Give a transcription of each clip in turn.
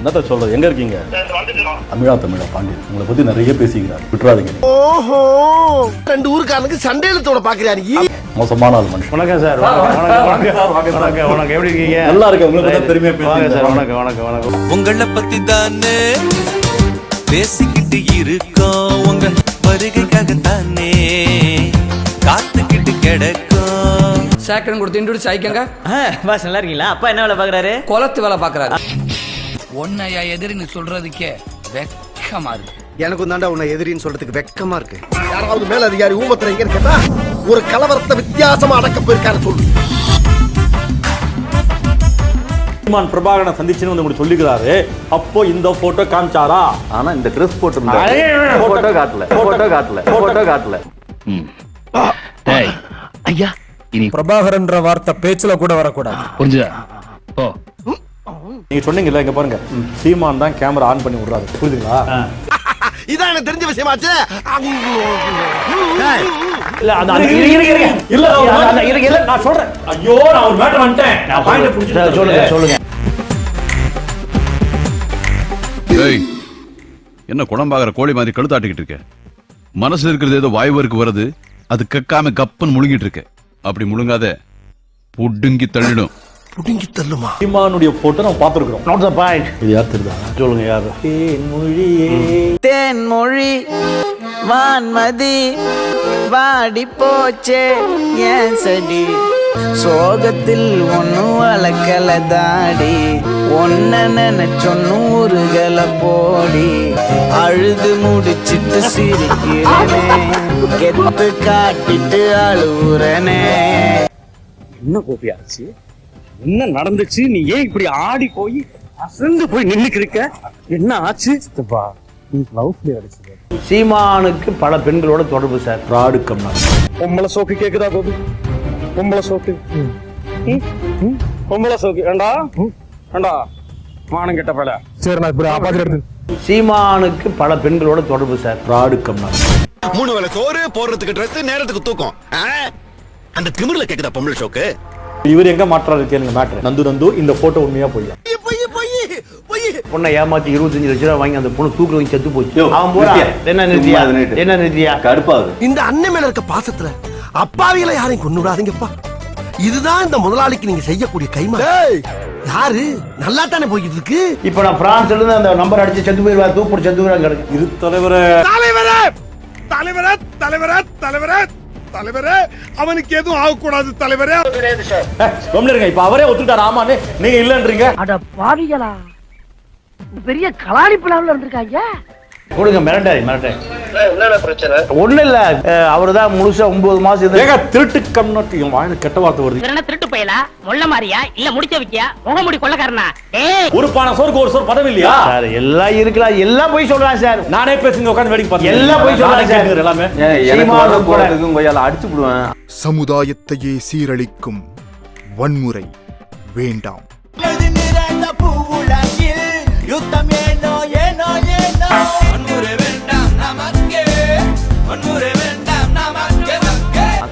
என்னத்த சொல்றது, எங்க இருக்கீங்க? தமிழா பாண்டியன் உங்களை பத்தி நிறைய பேசிக்கிறார், விட்டுறாதீங்க. ஓஹோ, ரெண்டு ஊருக்காரனுக்கு சண்டை எழுத்தோட பாக்குறாரு. மோசமான ஆள் மனுஷன். வணக்கம் சார். வணக்கம். எப்படி இருக்கீங்க? நல்லா இருக்கு. உங்களை பத்தி பெருமையா பேசுங்க சார். வணக்கம். உங்களை பத்தி தானே பேசிக்கிட்டு இருக்கோம், உங்க வருகைக்காக தானே காத்துக்கிட்டு கிடக்கும். சேக்கன் கொடுத்து இன்ட்ரோடியூஸ் ஆயிக்கங்க. பாஸ் நல்லா இருக்கீங்களா? அப்பா என்ன வேலை பாக்குறாரு? குளத்து வேலை பாக்குறாரு. ஒன்னையா எதிரின்னு சொல்றதுக்கே வெக்கமா இருக்கு. எனக்கும் தாண்டா உன்னை எதிரின்னு சொல்றதுக்கு வெக்கமா இருக்கு. யாராவது மேல அதிகாரி ஊமத்துல எங்க இருக்கா? ஒரு கலவரத்தை வித்தியாசமா அடக்க போயிருக்காரு சொல்லு. சீமான் பிரபாகரனை சந்திச்சுன்னு வந்து உங்களுக்கு சொல்லிக்கிறாரு. அப்போ இந்த போட்டோ காமிச்சாரா? ஆனா இந்த ட்ரெஸ் போட்டோ காட்டல. ஐயா, இனி பிரபாகரன்ற வார்த்தை பேச்சுல கூட வரக்கூடாது. புரிஞ்சுதா? ஓ, நீங்க சொன்னீங்கல்ல, இங்க பாருங்க, சீமான் தான் கேமரா ஆன் பண்ணி விடுறாரு. புரியுதுங்களா? இதான் எனக்கு தெரிஞ்ச விஷயமாச்சு. நான் சொல்றேன். ஐயோ, நான் ஒரு மேட்டர் வந்துட்டேன். சொல்லுங்க. என்ன குடம்பாகிற கோழி மாதிரி கழுத்தாட்டிக்கிட்டு இருக்க? மனசுல இருக்கிறது ஏதோ வாய்வருக்கு வருது, அது கக்காம கப்பன் முழுங்கிட்டு இருக்க. அப்படி முழுங்காத, புடுங்கி தள்ளிடும். புடுங்கி தள்ளுமா? சீமானுடைய போட்டோ நம்ம பாத்துருக்கோம். Not the point. இது யார் தெரியுதா? சொல்லுங்க யாரு? தேன்மொழி வான்மதி வாடி போச்சே ஏன் சடி, சோகத்தில் ஒண்ணு வளர்க்கல தாடி, ஒன்ன நினைச்சொன்னு ஊருகல போடி, அழுது முடிச்சிட்டு சிரிக்கிறனே, கெத்து காட்டிட்டு அழுவுறனே. என்ன கோபியாச்சு? என்ன நடந்துச்சு? நீ ஏன் இப்படி ஆடி போய் அசந்து போய் நின்னுக்கிருக்க? என்ன ஆச்சு? சீமானுக்கு பல பெண்களோட தொடர்பு சார். ஃப்ராடு கம்னார். பொம்பளை சோக்கு கேக்குதா கோபி? பொம்பளை சோக்கு ஏண்டா மானம் கெட்ட பல. சரி, நான் இப்படி ஆபாதிக்கிறது. சீமானுக்கு பல பெண்களோட தொடர்பு சார். ஃப்ராடு கம்னார். 3 வேளை சோறு, போடுறதுக்கு ட்ரெஸ், நேரத்துக்கு தூக்கம். அந்த திமிர்ல கேக்குதா பொம்பளை ஷோக்கு? இவர் எங்க மாற்றாரு கேளுங்க மேட்டர். நந்து இந்த போட்டோ உண்மையா போய் பொண்ணை ஏமாத்தி 25 லட்சம் ரூபாய் வாங்கி அந்த பொண்ணு தூக்கில் வாங்கி செத்து போச்சு. அவன் போறா. என்ன நிறுத்தியா கடுப்பாது. இந்த அண்ணன் மேல இருக்க பாசத்துல அப்பாவிகளை யாரையும் கொண்டு விடாதீங்கப்பா. இதுதான் இந்த முதலாளிக்கு நீங்க செய்யக்கூடிய கைமா. யாரு நல்லா தானே போய்கிட்டு இருக்கு. இப்ப நான் பிரான்ஸ்ல இருந்து அந்த நம்பர் அடிச்சு செத்து போயிருவா, தூக்கு செத்து போயிருவா கிடக்கு. இரு தலைவரே, தலைவரே அவனுக்கு எதுவும் ஆகக்கூடாது தலைவரே. இப்ப அவரே ஒத்துட்டார் ஆமான்னு, நீங்க இல்லன்றீங்க. அட பாவிகளா, பெரிய கலாணி பிளான்ல இருந்திருக்காங்க. கொடுங்க, மிரட்டாரி. ஒண்ணு இல்ல, அவருதான் முழுசா 9 மாசம். ஏங்க திருட்டு கம்னாட் வாயில கெட்ட வார்த்தை வருது. என்ன திருட்டு பயலா, மொள்ள மாரியா, இல்ல முடிச்ச வைக்கியா, முகமுடி கொள்ளக்காரனா? ஒரு பானை சோறுக்கு ஒரு சோறு பதவி இல்லையா சார்? எல்லாம் இருக்கலாம், எல்லாம் போய் சொல்றான் சார். நானே பேசுங்க, உட்கார்ந்து வேடிக்கை பார்த்து எல்லாம் போய் சொல்றான் சார். எல்லாமே அடிச்சு விடுவேன். சமுதாயத்தையே சீரழிக்கும் வன்முறை வேண்டாம்.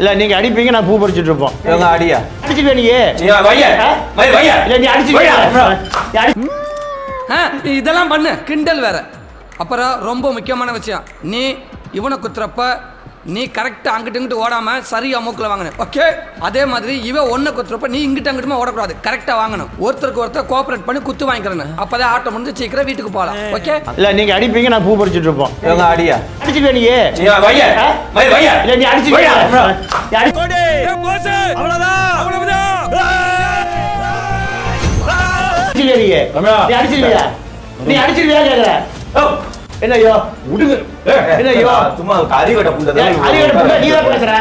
இல்ல நீங்க அடிப்பீங்க, நான் பூ பறிச்சிட்டு இருப்போம். அடியா அடிச்சுட்டு நீ இதெல்லாம் பண்ணு, கிண்டல் வேற. அப்புறம் ரொம்ப முக்கியமான விஷயம், நீ இவனை குத்துறப்ப நீ கரெக்டாக அங்கிட்டு இங்கிட்டு ஓடாம சரியா மூக்கில் வாங்கணும். ஓகே, அதே மாதிரி இவன் ஒன்றை குத்துறப்ப நீ இங்கிட்ட அங்கிட்டுமா ஓடக்கூடாது, கரெக்டாக வாங்கணும். ஒருத்தருக்கு ஒருத்தர் கோஆபரேட் பண்ணி குத்து வாங்கிக்கிறேன். அப்பதான் ஆட்டம் முடிஞ்சு சீக்கிரம் வீட்டுக்கு போகலாம். ஓகே, இல்ல நீங்க அடிப்பீங்க, நான் பூ பறிச்சிட்டு இருப்போம். அடியா அடிச்சுட்டு நீ அடிச்சிருவியா? நீ அடிச்சிருவியா கேக்குற? என்னையோ விடுங்க. என்னையோ சும்மா அறிவட்ட புண்டை நீ தான் பேசுற.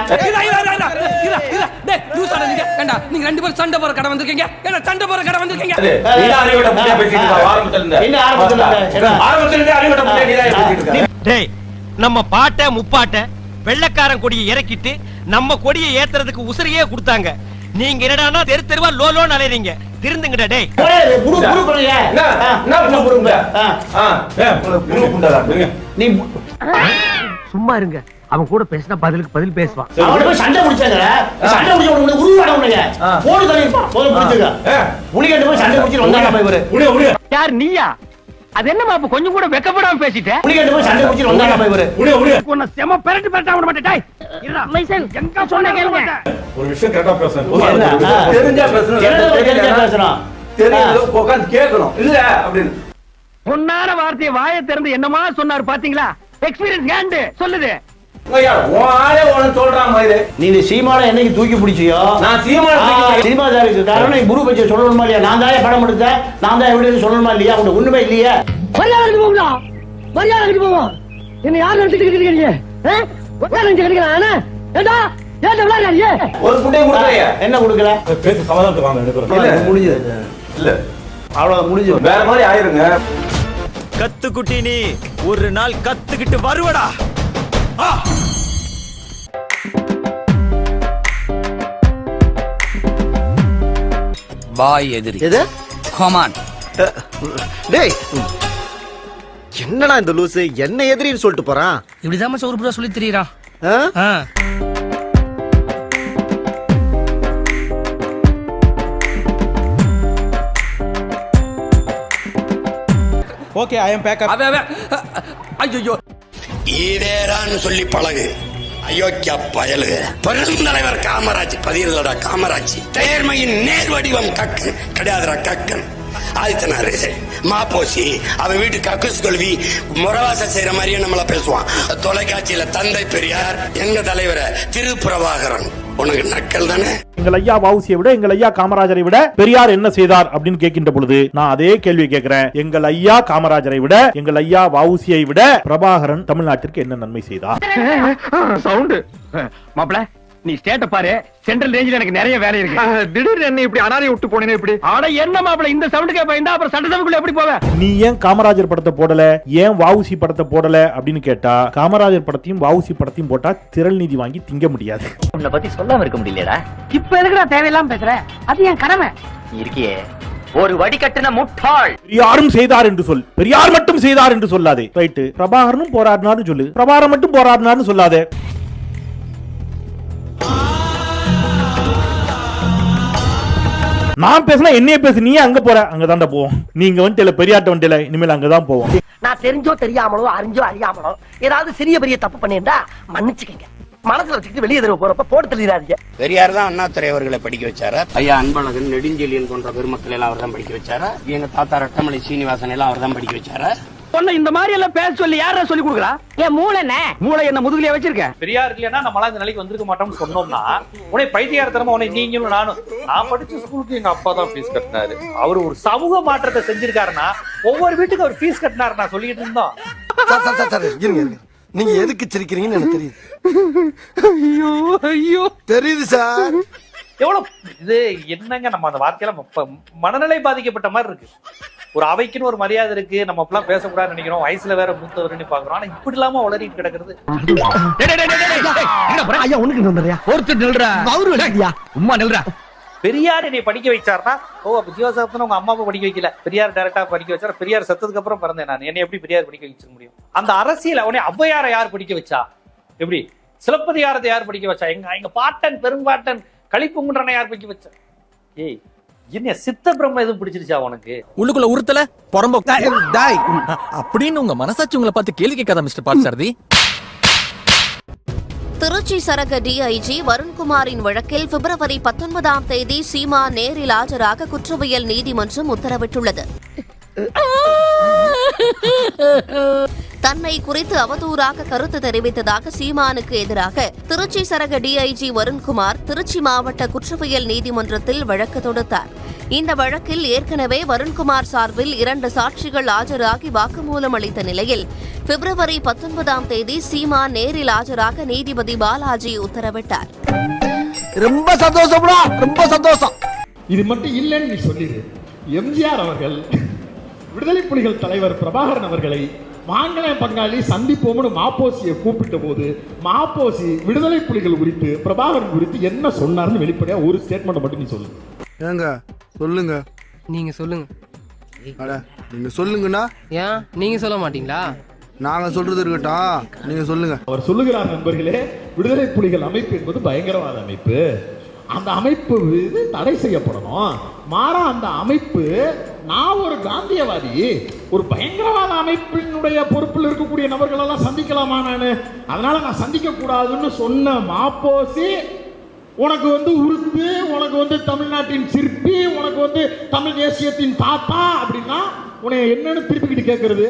நீங்க 2 பேரும் சண்டை போற கடை வந்திருக்கீங்க. என்ன சண்டை போற கடை வந்திருக்கீங்க? அறிவட்ட புண்டை பேசிட்டு இருக்க. ஆரம்பத்துல இருந்து அறிவட்ட புண்டை நீ தான் பேசிட்டு இருக்க. டேய், நம்ம பாட்ட முப்பாட்ட வெள்ளக்காரன் கொடியை இறக்கிட்டு நம்ம கொடியை ஏத்துறதுக்கு உசிரியே கொடுத்தாங்க. நீங்க என்னடானா தெரு தெருவா லோலோன்னு அலையறீங்க. திருந்துங்கடா டேய். நீ சும்மா இருங்க, அவன் கூட பேசினா பதிலுக்கு பதில் பேசுவான். சண்டை முடிச்சாங்க. சண்டை முடிச்ச உருவாட உனக்கு போடு தள்ளிப்பா. போய் புடிச்சுங்க. உனக்கு போய் சண்டை முடிச்சு வந்தாங்க இவரு. யார் நீயா? அது என்னமா அப்ப கொஞ்சம் கூட வெக்கப்படாம பேசிட்டேன். உன்னை செம பெரட்டு பெரட்டா விட மாட்டேன். எங்க சொன்ன கேளுங்க. ஒரு விஷயம் கரெக்டா பேசணும். தெரிஞ்சா பேசணும். தெரிஞ்சு உட்கார்ந்து கேட்கணும். இல்ல அப்படின்னு பொன்னான வார்த்தையை வாயை திறந்து என்னமா சொன்னாரு பாத்தீங்களா? எக்ஸ்பீரியன்ஸ் ஹேண்ட் சொல்லுது. நீ சீமான என்னைக்கு தூக்கி பிடிச்சியோ? நான் சீமாதாருக்கு காரணம் குரு பற்றி சொல்லணுமா இல்லையா? நான் தான் படம் எடுத்தேன், நான் தான் எப்படி சொல்லணுமா இல்லையா? உங்க ஒண்ணுமே இல்லையா? மரியாதை போங்களா, மரியாதை போவோம். என்ன யார் நினைச்சிட்டு இருக்கீங்க? ஒரு புண்டையை கொடுக்கலையா? என்ன கொடுக்கல? பேசி சமாதானத்துக்கு வாங்க ரெண்டு பேரும். இல்ல முடிஞ்சது. இல்ல அவ்வளவு முடிஞ்சது. வேற மாதிரி ஆயிருங்க. கத்துக்குட்டி நீ ஒரு நாள் கத்துக்கிட்டு வருவடா. பாய் எதிரி. எது? கமான். டேய் என்னடா இந்த லூசு என்ன எதிரின்னு சொல்லிட்டு போறான்? இப்படிதான் மச்சான் ஒரு புறா சொல்லி தெரியறான். ஓகே ஐ அம் பேக் அப். ஐயோ ஈவேரான்னு சொல்லி பழகு அயோக்கியா பயலு. பெருந்தலைவர் காமராஜ் பதியலடா காமராஜ். தேர்மையின் நேர் வடிவம் கக்கன் கிடையாதுடா கக்கன். ஆதித்தனாரு மாப்போசி அவன் வீட்டு கக்குஸ் கொள்வி முறவாசம் செய்யற மாதிரியே நம்மள பேசுவான். தொலைக்காட்சியில தந்தை பெரியார் எங்க தலைவர திருப்பிரபாகரன். உனக்கு நக்கல் தானே? எங்கள் ஐயா வஉசியை விட எங்கள் ஐயா காமராஜரை விட பெரியார் என்ன செய்தார் அப்படின்னு கேட்கின்ற பொழுது நான் அதே கேள்வி கேட்கிறேன். எங்கள் ஐயா காமராஜரை விட எங்கள் ஐயா வஉசியை விட பிரபாகரன் தமிழ்நாட்டிற்கு என்ன நன்மை செய்தார்? சவுண்ட் மாப்ள நீ ஸ்டேட்ட பாரு. சென்ட்ரல் ரேஞ்சில எனக்கு நிறைய வேலை இருக்கு. திடீர்னு என்ன இப்படி அனாதை விட்டு போனேனே இப்படி? அட என்ன மாப்ள இந்த சவுண்டுக்கே பயந்தா அப்புறம் சட்டசபைக்குள்ள எப்படி போவ? நீ ஏன் காமராஜர் படத்தை போடல, ஏன் வஉசி படத்தை போடல அப்படின்னு கேட்டா காமராஜர் படத்தையும் வஉசி படத்தையும் போட்டா திரள் நீதி வாங்கி திங்க முடியாது. உன்னை பத்தி சொல்லாம இருக்க முடியலடா. இப்ப எதுக்குடா தேவையில்லாம பேசுற? அது என் கடமை. இருக்கியே ஒரு வடிகட்டின முட்டாள். பெரியாரும் செய்தார் என்று சொல், பெரியார் மட்டும் செய்தார் என்று சொல்லாதே. ரைட்டு, பிரபாகரனும் போராடினார்னு சொல்லு, பிரபாகரன் மட்டும் போராடினார்னு சொல்லாதே. நான் பேசினா என்னைய பேசு, நீ அங்க போற, அங்கதான்டா போவோம். நீங்க வந்துட்டு பெரியாட்ட வந்துட்டு இனிமேல் அங்கதான் போவோம். நான் தெரிஞ்சோ தெரியாமலோ அறிஞ்சோ அறியாமலோ ஏதாவது சிறிய பெரிய தப்பு பண்ணிருந்தா மன்னிச்சுக்கங்க. மனசுல வச்சுக்கிட்டு வெளியே தருவ போறப்ப போட்டு தெளிறாதீங்க. பெரியார் தான் அண்ணாதுரை அவர்களை படிக்க வச்சாரா? ஐயா அன்பழகன் நெடுஞ்செழியன் போன்ற பெருமக்கள் எல்லாம் அவர் தான் படிக்க வச்சாரா? எங்க தாத்தா ரட்டமலை சீனிவாசன் எல்லாம் அவர் தான் படிக்க வச்சாரா? சொன்ன இந்த மாதிரி எல்லாம் பேச சொல்லி யாரா சொல்லி கொடுக்குறா? என் மூளை என்ன மூளை என்ன முதுகுலயே வச்சிருக்க? பெரியார் இல்லைன்னா நம்மளாம் இந்த நிலைக்கு வந்திருக்க மாட்டோம்னு சொன்னோம்னா உன்னை பைத்தியாரத்தனமா உன்னை நீங்களும் நானும். நான் படிச்ச ஸ்கூலுக்கு எங்க அப்பா தான் ஃபீஸ் கட்டினாரு. அவர் ஒரு சமூக மாற்றத்தை செஞ்சிருக்காருன்னா ஒவ்வொரு வீட்டுக்கு அவர் ஃபீஸ் கட்டினாரு. நான் சொல்லிட்டு இருந்தோம். நீங்க எதுக்கு சிரிக்கிறீங்கன்னு எனக்கு தெரியுது. ஐயோ ஐயோ தெரியுது சார். எவ்வளவு இது என்னங்க நம்ம அந்த வார்த்தையெல்லாம் மனநிலை பாதிக்கப்பட்ட மாதிரி இருக்கு. ஒரு அவைக்குன்னு ஒரு மரியாதை இருக்கு. நம்ம அப்பெல்லாம் பேசக்கூடாதுன்னு நினைக்கிறோம். வயசுல வேற மூத்தவர்னு பாக்குறோம். ஆனா இப்படி இல்லாம உளறிட்டு கிடக்குறது. ஐயா ஒண்ணுக்கு நில்றா. ஒருத்தர் நில்றா. உம்மா நில்றா. பெரியார் என்னை படிக்க வச்சாருன்னா அப்ப ஜீவசாப்தன உங்க அம்மா படிக்க வைக்கல, பெரியார் டைரக்டா படிக்க வச்சாரு. பெரியார் செத்ததுக்கு அப்புறம் பிறந்தேன் நான். என்னை எப்படி பெரியார் படிக்க வச்சிருக்க முடியும்? அந்த அரசியல் அவனே ஔவையாரை யார் படிக்க வச்சா? எப்படி சிலப்பதிகாரத்தை யார் படிக்க வச்சா? எங்க பாட்டன் பெரும்பாட்டன் களிப்புங்குன்றனை யார் படிக்க வச்சா? ஏய் என்ன சித்த பிரம்ம எதுவும் பிடிச்சிருச்சா உனக்கு? உள்ளுக்குள்ள உறுத்தல பொறம்போ அப்படின்னு உங்க மனசாட்சி உங்களை பார்த்து கேள்வி கேட்காத மிஸ்டர் பார்த்தசாரதி. திருச்சி சரக டிஐஜி வருண்குமாரின் வழக்கில் பிப்ரவரி 19ஆம் தேதி சீமா நேரில் ஆஜராக குற்றவியல் நீதிமன்றம் உத்தரவிட்டுள்ளது. தன்னை குறித்து அவதூறாக கருத்து தெரிவித்ததாக சீமானுக்கு எதிராக திருச்சி சரக டிஐஜி வருண்குமார் திருச்சி மாவட்ட குற்றவியல் நீதிமன்றத்தில் வழக்கு தொடுத்தார். இந்த வழக்கில் ஏற்கனவே வருண்குமார் சார்பில் 2 சாட்சிகள் ஆஜராகி வாக்குமூலம் அளித்த நிலையில் பிப்ரவரி 19ஆம் தேதி சீமா நேரில் ஆஜராக நீதிபதி பாலாஜி உத்தரவிட்டார். ரொம்ப சந்தோஷம்டா, ரொம்ப சந்தோஷம். இது மட்டும் இல்லைன்னு நீ சொல்லிடு. எம்ஜிஆர் அவர்கள் விடுதலை புலிகள் தலைவர் பிரபாகரன் அவர்களை மாங்கல பங்காளி சந்திப்போம்னு மாப்போசியை கூப்பிட்ட போது மாப்போசி விடுதலை புலிகள் குறித்து பிரபாகரன் குறித்து என்ன சொன்னார்னு வெளிப்படையா ஒரு ஸ்டேட்மெண்ட் மட்டும் நீ சொல்லு. ஏங்க சொல்லுங்க. நீங்க சொல்லுங்க. அட நீங்க சொல்லுங்கண்ணா. ஏன் நீங்க சொல்ல மாட்டீங்களா? நாங்க சொல்றது இருக்கட்டும், நீங்க சொல்லுங்க. அவர் சொல்லுகிறார், நண்பர்களே, விடுதலை புலிகள் அமைப்பு என்பது பயங்கரவாத அமைப்பு. அந்த அமைப்பு தடை செய்யப்படணும். மாறா அந்த அமைப்பு நான் ஒரு காந்தியவாதி, ஒரு பயங்கரவாத அமைப்பினுடைய பொறுப்பில் இருக்கக்கூடிய நபர்கள் எல்லாம் சந்திக்கலாமா நான்? அதனால நான் சந்திக்க கூடாதுன்னு சொன்ன மாப்போசி உனக்கு வந்து உறுப்பு, உனக்கு வந்து தமிழ்நாட்டின் சிற்பி, உனக்கு வந்து தமிழ் தேசியத்தின் தாத்தா அப்படின்னா உன்னை என்னன்னு திருப்பிக்கிட்டு கேட்கறது?